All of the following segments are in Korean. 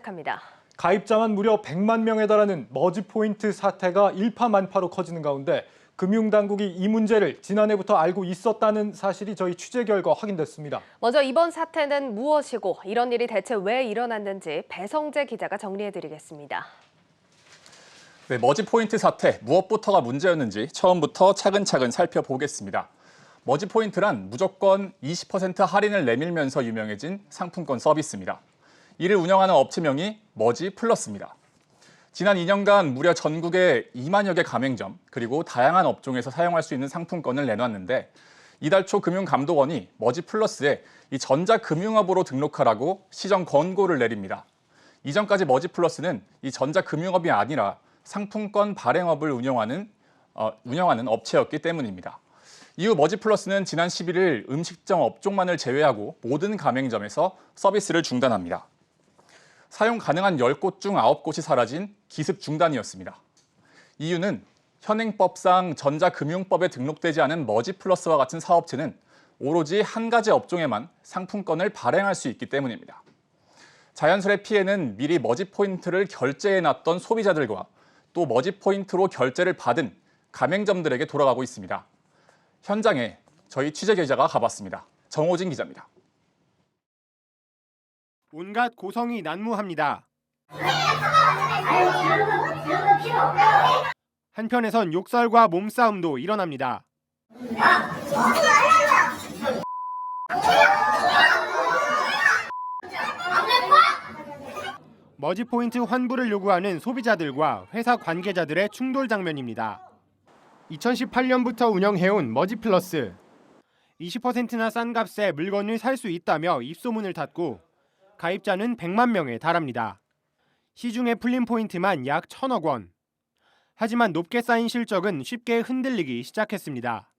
시작합니다. 가입자만 무려 100만 명에 달하는 머지포인트 사태가 일파만파로 커지는 가운데 금융당국이 이 문제를 지난해부터 알고 있었다는 사실이 저희 취재 결과 확인됐습니다. 먼저 이번 사태는 무엇이고 이런 일이 대체 왜 일어났는지 배성재 기자가 정리해드리겠습니다. 네, 머지포인트 사태, 무엇부터가 문제였는지 처음부터 차근차근 살펴보겠습니다. 머지포인트란 무조건 20% 할인을 내밀면서 유명해진 상품권 서비스입니다. 이를 운영하는 업체명이 머지플러스입니다. 지난 2년간 무려 전국에 2만여 개 가맹점, 그리고 다양한 업종에서 사용할 수 있는 상품권을 내놨는데 이달 초 금융감독원이 머지플러스에 이 전자금융업으로 등록하라고 시정 권고를 내립니다. 이전까지 머지플러스는 이 전자금융업이 아니라 상품권 발행업을 운영하는 업체였기 때문입니다. 이후 머지플러스는 지난 11일 음식점 업종만을 제외하고 모든 가맹점에서 서비스를 중단합니다. 사용 가능한 10곳 중 9곳이 사라진 기습 중단이었습니다. 이유는 현행법상 전자금융법에 등록되지 않은 머지플러스와 같은 사업체는 오로지 한 가지 업종에만 상품권을 발행할 수 있기 때문입니다. 자연스레 피해는 미리 머지포인트를 결제해놨던 소비자들과 또 머지포인트로 결제를 받은 가맹점들에게 돌아가고 있습니다. 현장에 저희 취재 기자가 가봤습니다. 정호진 기자입니다. 온갖 고성이 난무합니다. 한편에선 욕설과 몸싸움도 일어납니다. 머지포인트 환불을 요구하는 소비자들과 회사 관계자들의 충돌 장면입니다. 2018년부터 운영해온 머지플러스. 20%나 싼 값에 물건을 살 수 있다며 입소문을 탔고 가입자는 100만 명에 달합니다. 시중에 풀린 포인트만 약 1,000억 원. 하지만 높게 쌓인 실적은 쉽게 흔들리기 시작했습니다.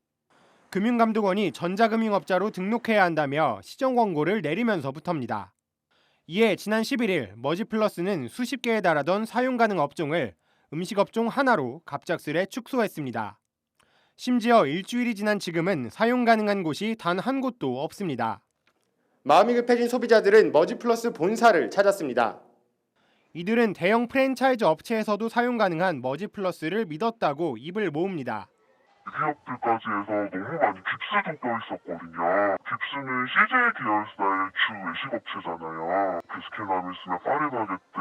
금융감독원이 전자금융업자로 등록해야 한다며 시정 권고를 내리면서부터입니다. 이에 지난 11일 머지플러스는 수십 개에 달하던 사용 가능 업종을 음식업종 하나로 갑작스레 축소했습니다. 심지어 일주일이 지난 지금은 사용 가능한 곳이 단 한 곳도 없습니다. 마음이 급해진 소비자들은 머지플러스 본사를 찾았습니다. 이들은 대형 프랜차이즈 업체에서도 사용 가능한 머지플러스를 믿었다고 입을 모읍니다. 기업들까지 해서 너무 많이 깁스도 껴있었거든요. 깁스는 CJ 계열사의 주 외식업체잖아요. 비스킨라빈스나 파리바게뜨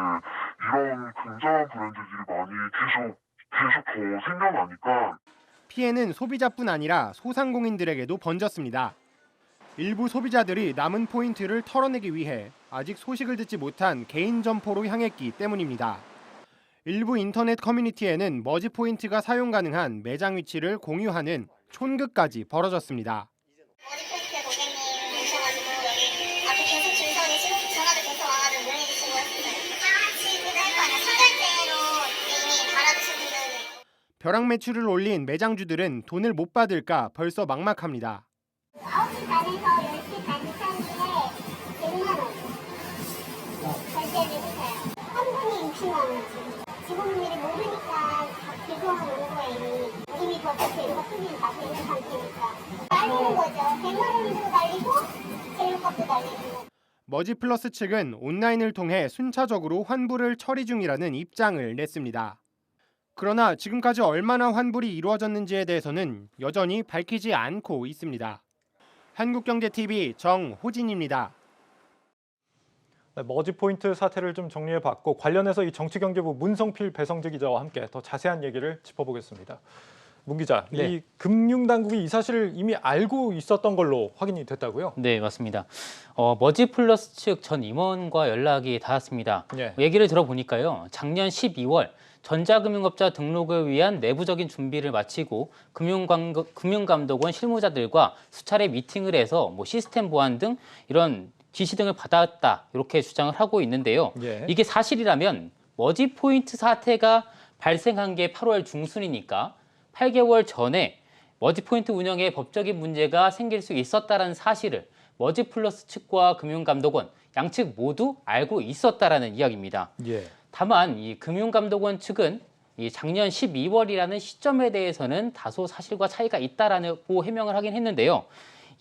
이런 굉장한 브랜드들이 많이 계속 더 생겨나니까 피해는 소비자뿐 아니라 소상공인들에게도 번졌습니다. 일부 소비자들이 남은 포인트를 털어내기 위해 아직 소식을 듣지 못한 개인 점포로 향했기 때문입니다. 일부 인터넷 커뮤니티에는 머지포인트가 사용 가능한 매장 위치를 공유하는 촌극까지 벌어졌습니다. 머지포인트 고객님 오셔가지고 여기 앞에 계속 줄 서 계시고 전화도 계속 와가지고 문의 주신 것 같습니다. 다 같이 그거 할 거 아니야. 설날제로 이미 달아두신 분들은. 벼락 매출을 올린 매장주들은 돈을 못 받을까 벌써 막막합니다. 9시 반에서 10시 반 사이에 100만 원 결제해주세요. 한 분이 60만 원이지. 직원분들이 모르니까 죄송한 오는 거예요. 이미 벌써 재료가 수준이 다 되는 상태니까. 날리는 거죠. 100만 원도 날리고 재료값도 날리고. 머지플러스 측은 온라인을 통해 순차적으로 환불을 처리 중이라는 입장을 냈습니다. 그러나 지금까지 얼마나 환불이 이루어졌는지에 대해서는 여전히 밝히지 않고 있습니다. 한국경제TV 정호진입니다. 네, 머지포인트 사태를 좀 정리해봤고 관련해서 이 정치경제부 문성필 배성재 기자와 함께 더 자세한 얘기를 짚어보겠습니다. 문 기자, 네. 이 금융당국이 이 사실을 이미 알고 있었던 걸로 확인이 됐다고요? 네, 맞습니다. 머지플러스 측 전 임원과 연락이 닿았습니다. 예. 얘기를 들어보니까요. 작년 12월 전자금융업자 등록을 위한 내부적인 준비를 마치고 금융감독원 실무자들과 수차례 미팅을 해서 시스템 보안 등 이런 지시 등을 받았다 이렇게 주장을 하고 있는데요. 예. 이게 사실이라면 머지포인트 사태가 발생한 게 8월 중순이니까 8개월 전에 머지포인트 운영에 법적인 문제가 생길 수 있었다는 사실을 머지플러스 측과 금융감독원 양측 모두 알고 있었다라는 이야기입니다. 예. 다만 이 금융감독원 측은 이 작년 12월이라는 시점에 대해서는 다소 사실과 차이가 있다라고 해명을 하긴 했는데요.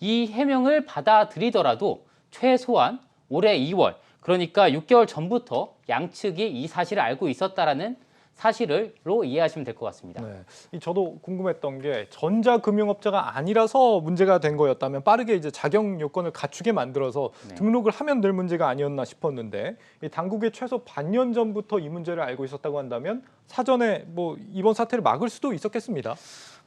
이 해명을 받아들이더라도 최소한 올해 2월, 그러니까 6개월 전부터 양측이 이 사실을 알고 있었다라는 사실로 이해하시면 될 것 같습니다. 네. 저도 궁금했던 게 전자금융업자가 아니라서 문제가 된 거였다면 빠르게 이제 자격 요건을 갖추게 만들어서 네. 등록을 하면 될 문제가 아니었나 싶었는데 이 당국이 최소 반년 전부터 이 문제를 알고 있었다고 한다면 사전에 뭐 이번 사태를 막을 수도 있었겠습니다.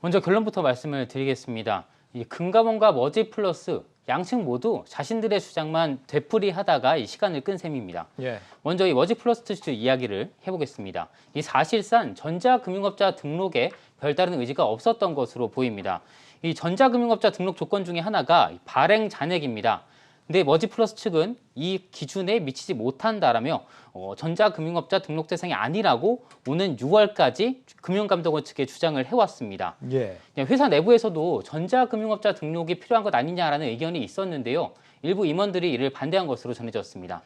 먼저 결론부터 말씀을 드리겠습니다. 이 금감원과 머지플러스 양측 모두 자신들의 주장만 되풀이하다가 이 시간을 끈 셈입니다. 예. 먼저 이 머지플러스 측 이야기를 해보겠습니다. 이 사실상 전자금융업자 등록에 별다른 의지가 없었던 것으로 보입니다. 이 전자금융업자 등록 조건 중에 하나가 발행 잔액입니다. 근데 머지플러스 측은 이 기준에 미치지 못한다라며 전자금융업자 등록 대상이 아니라고 오는 6월까지 금융감독원 측에 주장을 해왔습니다. 예. 회사 내부에서도 전자금융업자 등록이 필요한 것 아니냐라는 의견이 있었는데요. 일부 임원들이 이를 반대한 것으로 전해졌습니다.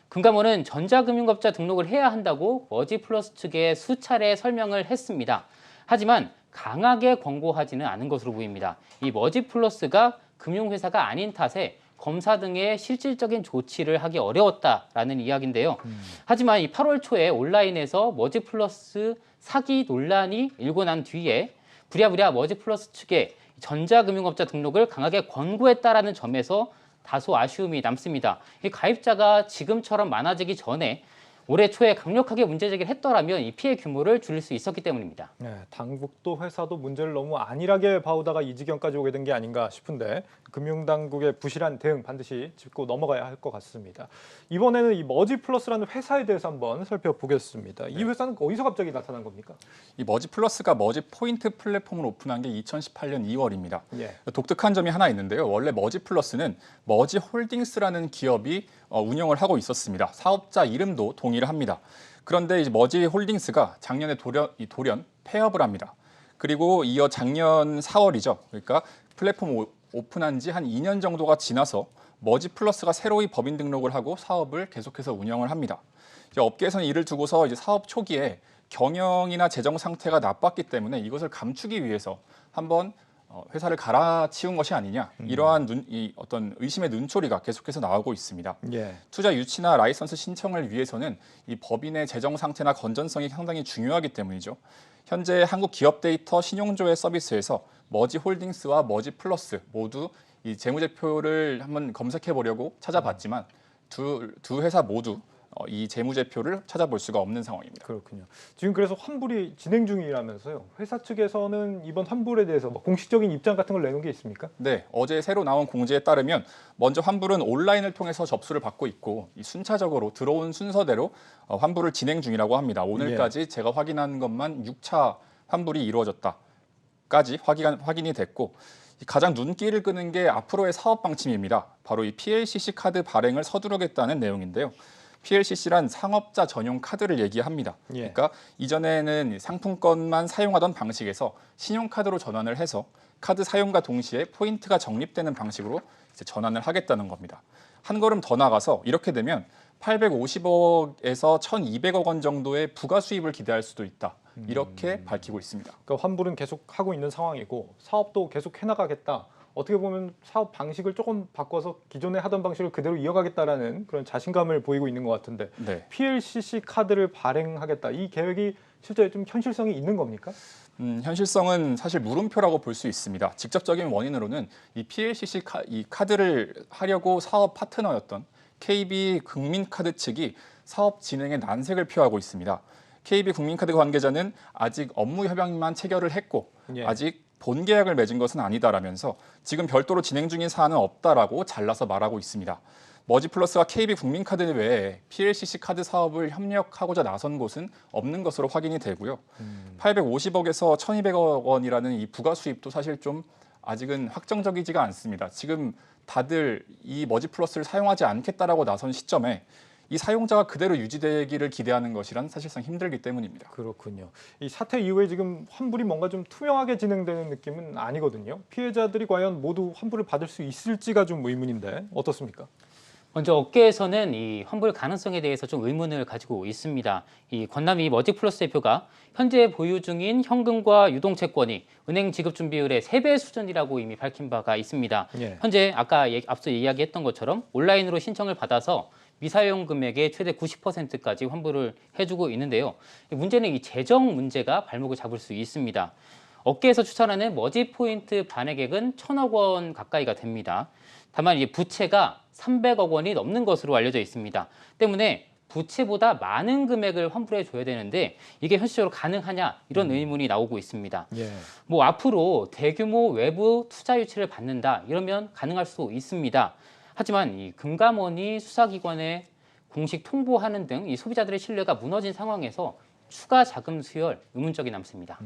금감원은 전자금융업자 등록을 해야 한다고 머지플러스 측에 수차례 설명을 했습니다. 하지만 강하게 권고하지는 않은 것으로 보입니다. 이 머지플러스가 금융회사가 아닌 탓에 검사 등의 실질적인 조치를 하기 어려웠다라는 이야기인데요. 하지만 이 8월 초에 온라인에서 머지플러스 사기 논란이 일고 난 뒤에 부랴부랴 머지플러스 측에 전자금융업자 등록을 강하게 권고했다라는 점에서 다소 아쉬움이 남습니다. 이 가입자가 지금처럼 많아지기 전에 올해 초에 강력하게 문제 제기를 했더라면 이 피해 규모를 줄일 수 있었기 때문입니다. 네, 당국도 회사도 문제를 너무 안일하게 봐오다가 이 지경까지 오게 된 게 아닌가 싶은데 금융당국의 부실한 대응 반드시 짚고 넘어가야 할 것 같습니다. 이번에는 이 머지플러스라는 회사에 대해서 한번 살펴보겠습니다. 이 회사는 어디서 갑자기 나타난 겁니까? 이 머지플러스가 머지포인트 플랫폼을 오픈한 게 2018년 2월입니다. 예. 독특한 점이 하나 있는데요. 원래 머지플러스는 머지홀딩스라는 기업이 운영을 하고 있었습니다. 사업자 이름도 동의를 합니다. 그런데 이제 머지홀딩스가 작년에 돌연 폐업을 합니다. 그리고 이어 작년 4월이죠. 그러니까 플랫폼 오픈한 지 한 2년 정도가 지나서 머지플러스가 새로이 법인 등록을 하고 사업을 계속해서 운영을 합니다. 이제 업계에서는 이를 두고서 이제 사업 초기에 경영이나 재정 상태가 나빴기 때문에 이것을 감추기 위해서 한번 회사를 갈아치운 것이 아니냐, 이러한 어떤 의심의 눈초리가 계속해서 나오고 있습니다. 예. 투자 유치나 라이선스 신청을 위해서는 이 법인의 재정 상태나 건전성이 상당히 중요하기 때문이죠. 현재 한국 기업 데이터 신용조회 서비스에서 머지홀딩스와 머지플러스 모두 이 재무제표를 한번 검색해 보려고 찾아봤지만 두 회사 모두 이 재무제표를 찾아볼 수가 없는 상황입니다. 그렇군요. 지금 그래서 환불이 진행 중이라면서요. 회사 측에서는 이번 환불에 대해서 뭐 공식적인 입장 같은 걸 내놓은 게 있습니까? 네, 어제 새로 나온 공지에 따르면 먼저 환불은 온라인을 통해서 접수를 받고 있고 순차적으로 들어온 순서대로 환불을 진행 중이라고 합니다. 오늘까지 제가 확인한 것만 6차 환불이 이루어졌다까지 확인이 됐고 가장 눈길을 끄는 게 앞으로의 사업 방침입니다. 바로 이 PLCC 카드 발행을 서두르겠다는 내용인데요. PLCC란 상업자 전용 카드를 얘기합니다. 예. 그러니까 이전에는 상품권만 사용하던 방식에서 신용카드로 전환을 해서 카드 사용과 동시에 포인트가 적립되는 방식으로 이제 전환을 하겠다는 겁니다. 한 걸음 더 나가서 이렇게 되면 850억에서 1,200억 원 정도의 부가 수입을 기대할 수도 있다. 이렇게 밝히고 있습니다. 그러니까 환불은 계속 하고 있는 상황이고 사업도 계속 해나가겠다. 어떻게 보면 사업 방식을 조금 바꿔서 기존에 하던 방식을 그대로 이어가겠다라는 그런 자신감을 보이고 있는 것 같은데 네. PLCC 카드를 발행하겠다. 이 계획이 실제 좀 현실성이 있는 겁니까? 현실성은 사실 물음표라고 볼 수 있습니다. 직접적인 원인으로는 이 PLCC 이 카드를 하려고 사업 파트너였던 KB 국민카드 측이 사업 진행에 난색을 표하고 있습니다. KB 국민카드 관계자는 아직 업무 협약만 체결을 했고 예. 아직 본 계약을 맺은 것은 아니다라면서 지금 별도로 진행 중인 사안은 없다라고 잘라서 말하고 있습니다. 머지플러스와 KB 국민카드 외에 PLCC 카드 사업을 협력하고자 나선 곳은 없는 것으로 확인이 되고요. 850억에서 1,200억 원이라는 이 부가 수입도 사실 좀 아직은 확정적이지가 않습니다. 지금 다들 이 머지플러스를 사용하지 않겠다라고 나선 시점에 이 사용자가 그대로 유지되기를 기대하는 것이란 사실상 힘들기 때문입니다. 그렇군요. 이 사태 이후에 지금 환불이 뭔가 좀 투명하게 진행되는 느낌은 아니거든요. 피해자들이 과연 모두 환불을 받을 수 있을지가 좀 의문인데 어떻습니까? 먼저 업계에서는 이 환불 가능성에 대해서 좀 의문을 가지고 있습니다. 이 권남희 머지플러스 대표가 현재 보유 중인 현금과 유동채권이 은행 지급 준비율의 3배 수준이라고 이미 밝힌 바가 있습니다. 예. 현재 아까 앞서 이야기했던 것처럼 온라인으로 신청을 받아서 미사용 금액의 최대 90%까지 환불을 해주고 있는데요. 문제는 이 재정 문제가 발목을 잡을 수 있습니다. 업계에서 추산하는 머지 포인트 반액액은 1,000억 원 가까이가 됩니다. 다만 이 부채가 300억 원이 넘는 것으로 알려져 있습니다. 때문에 부채보다 많은 금액을 환불해 줘야 되는데 이게 현실적으로 가능하냐 이런 의문이 나오고 있습니다. 예. 뭐 앞으로 대규모 외부 투자 유치를 받는다 이러면 가능할 수 있습니다. 하지만 이 금감원이 수사기관에 공식 통보하는 등 이 소비자들의 신뢰가 무너진 상황에서 추가 자금 수혈 의문점이 남습니다.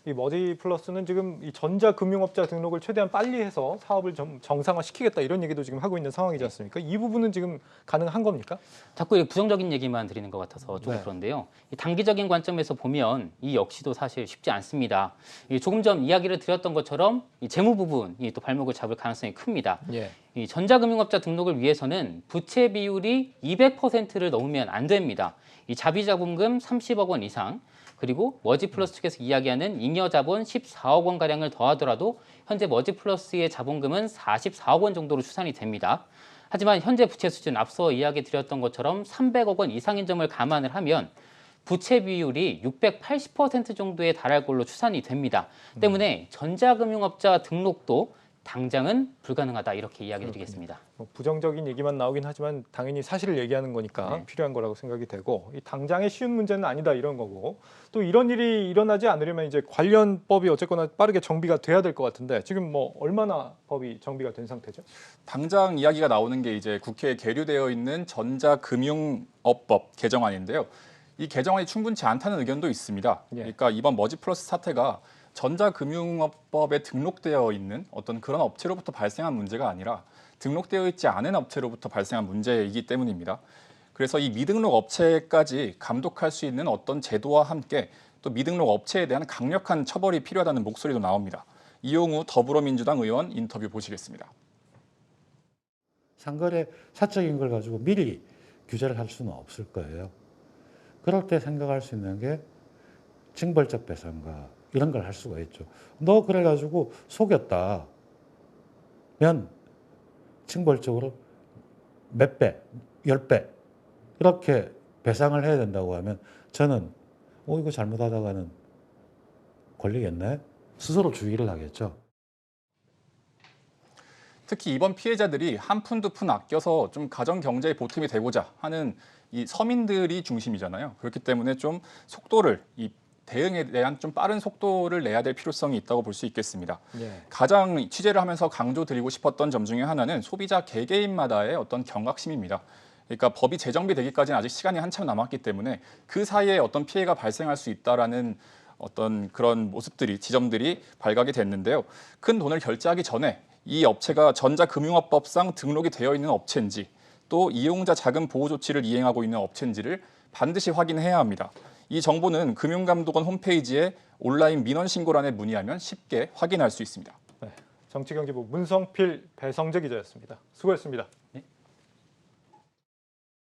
이 머지 플러스는 지금 이 전자금융업자 등록을 최대한 빨리 해서 사업을 좀 정상화시키겠다 이런 얘기도 지금 하고 있는 상황이지 않습니까? 이 부분은 지금 가능한 겁니까? 자꾸 이 부정적인 얘기만 드리는 것 같아서 조금 네. 그런데요. 이 단기적인 관점에서 보면 이 역시도 사실 쉽지 않습니다. 이 조금 전 이야기를 드렸던 것처럼 이 재무 부분이 또 발목을 잡을 가능성이 큽니다. 예. 이 전자금융업자 등록을 위해서는 부채 비율이 200%를 넘으면 안 됩니다. 이 자비자본금 30억 원 이상, 그리고 머지플러스 측에서 이야기하는 잉여자본 14억 원 가량을 더하더라도 현재 머지플러스의 자본금은 44억 원 정도로 추산이 됩니다. 하지만 현재 부채 수준 앞서 이야기 드렸던 것처럼 300억 원 이상인 점을 감안을 하면 부채 비율이 680% 정도에 달할 걸로 추산이 됩니다. 때문에 전자금융업자 등록도 당장은 불가능하다 이렇게 이야기 드리겠습니다. 뭐 부정적인 얘기만 나오긴 하지만 당연히 사실을 얘기하는 거니까 네. 필요한 거라고 생각이 되고 이 당장의 쉬운 문제는 아니다 이런 거고 또 이런 일이 일어나지 않으려면 이제 관련 법이 어쨌거나 빠르게 정비가 돼야 될 것 같은데 지금 뭐 얼마나 법이 정비가 된 상태죠? 당장 이야기가 나오는 게 이제 국회에 계류되어 있는 전자금융업법 개정안인데요. 이 개정안이 충분치 않다는 의견도 있습니다. 예. 그러니까 이번 머지플러스 사태가 전자금융업법에 등록되어 있는 어떤 그런 업체로부터 발생한 문제가 아니라 등록되어 있지 않은 업체로부터 발생한 문제이기 때문입니다. 그래서 이 미등록 업체까지 감독할 수 있는 어떤 제도와 함께 또 미등록 업체에 대한 강력한 처벌이 필요하다는 목소리도 나옵니다. 이용우 더불어민주당 의원 인터뷰 보시겠습니다. 상거래 사적인 걸 가지고 미리 규제를 할 수는 없을 거예요. 그럴 때 생각할 수 있는 게 징벌적 배상과 이런 걸 할 수가 있죠. 너 그래가지고 속였다. 면 징벌적으로 몇 배, 10배 이렇게 배상을 해야 된다고 하면 저는 이거 잘못하다가는 걸리겠네. 스스로 주의를 하겠죠. 특히 이번 피해자들이 한 푼 두 푼 아껴서 좀 가정 경제에 보탬이 되고자 하는 이 서민들이 중심이잖아요. 그렇기 때문에 좀 속도를 이 대응에 대한 좀 빠른 속도를 내야 될 필요성이 있다고 볼 수 있겠습니다. 예. 가장 취재를 하면서 강조드리고 싶었던 점 중에 하나는 소비자 개개인마다의 어떤 경각심입니다. 그러니까 법이 제정비되기까지는 아직 시간이 한참 남았기 때문에 그 사이에 어떤 피해가 발생할 수 있다라는 어떤 그런 모습들이 지점들이 발각이 됐는데요. 큰 돈을 결제하기 전에 이 업체가 전자금융업법상 등록이 되어 있는 업체인지 또 이용자 자금 보호 조치를 이행하고 있는 업체인지를 반드시 확인해야 합니다. 이 정보는 금융감독원 홈페이지에 온라인 민원 신고란에 문의하면 쉽게 확인할 수 있습니다. 네. 정치경제부 문성필 배성재 기자였습니다. 수고했습니다.